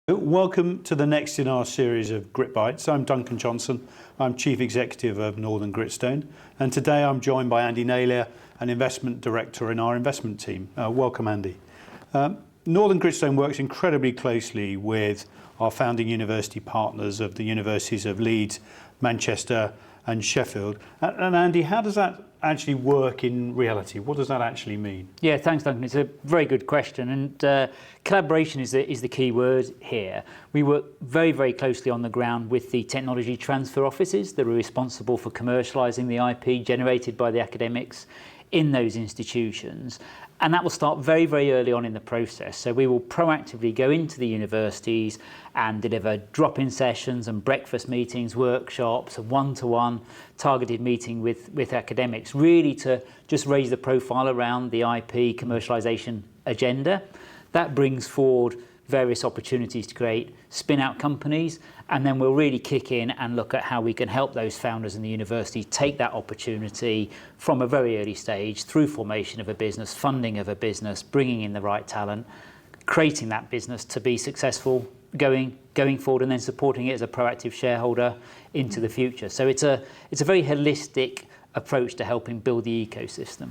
Welcome to the next in our series of Gritbites. I'm Duncan Johnson. I'm Chief Executive of Northern Gritstone, and today I'm joined by Andy Naylor, an Investment Director in our investment team. Welcome, Andy. Northern Gritstone works incredibly closely with our founding university partners of the universities of Leeds, Manchester and Sheffield. And Andy, how does that actually work in reality? What does that actually mean? Yeah, thanks, Duncan. It's a very good question, and collaboration is the key word here. We work very, very closely on the ground with the technology transfer offices that are responsible for commercialising the IP generated by the academics in those institutions. And that will start very, very early on in the process. So we will proactively go into the universities and deliver drop-in sessions and breakfast meetings, workshops, a one-to-one targeted meeting with academics, really to just raise the profile around the IP commercialisation agenda. That brings forward various opportunities to create spin-out companies, and then we'll really kick in and look at how we can help those founders in the university take that opportunity from a very early stage through formation of a business, funding of a business, bringing in the right talent, creating that business to be successful going forward, and then supporting it as a proactive shareholder into the future. So it's a very holistic approach to helping build the ecosystem.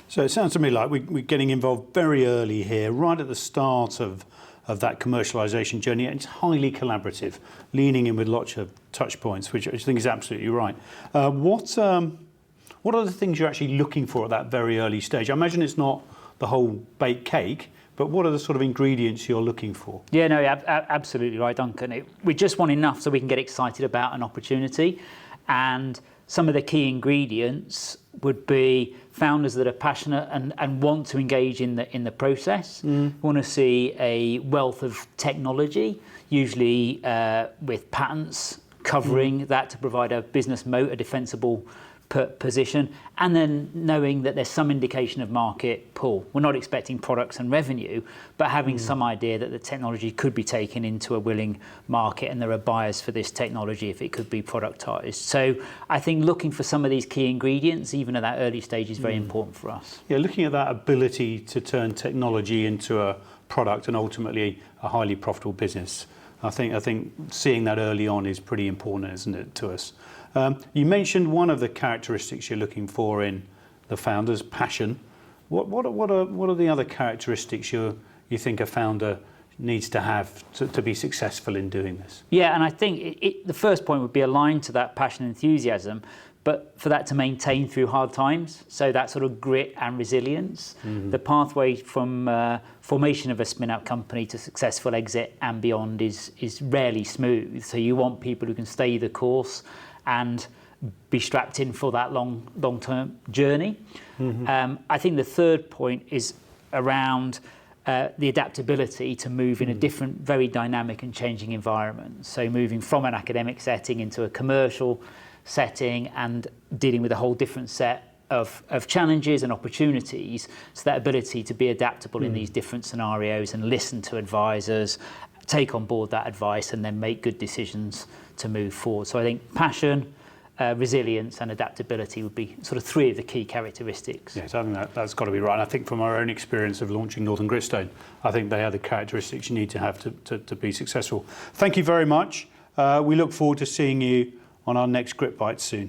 So it sounds to me like we're getting involved very early here, right at the start of that commercialisation journey, and it's highly collaborative, leaning in with lots of touch points, which I think is absolutely right. What are the things you're actually looking for at that very early stage? I imagine it's not the whole baked cake, but what are the sort of ingredients you're looking for? Yeah, no, absolutely right, Duncan. We just want enough so we can get excited about an opportunity, and some of the key ingredients would be founders that are passionate and want to engage in the process. We want to see a wealth of technology, usually with patents covering that to provide a business moat, a defensible position, and then knowing that there's some indication of market pull. We're not expecting products and revenue, but having some idea that the technology could be taken into a willing market and there are buyers for this technology if it could be productized. So I think looking for some of these key ingredients, even at that early stage, is very important for us. Yeah, looking at that ability to turn technology into a product and ultimately a highly profitable business. I think seeing that early on is pretty important, isn't it, to us? You mentioned one of the characteristics you're looking for in the founders, passion. What are the other characteristics you think a founder needs to have to be successful in doing this? Yeah, and I think the first point would be aligned to that passion and enthusiasm, but for that to maintain through hard times, so that sort of grit and resilience. The pathway from formation of a spin-out company to successful exit and beyond is rarely smooth. So you want people who can stay the course and be strapped in for that long-term journey. I think the third point is around the adaptability to move in a different, very dynamic and changing environment. So moving from an academic setting into a commercial setting and dealing with a whole different set of challenges and opportunities. So that ability to be adaptable in these different scenarios and listen to advisors, take on board that advice, and then make good decisions to move forward. So I think passion, resilience and adaptability would be sort of three of the key characteristics. Yes, I think that's got to be right. And I think from our own experience of launching Northern Gritstone, I think they are the characteristics you need to have to be successful. Thank you very much. We look forward to seeing you on our next Gritbites soon.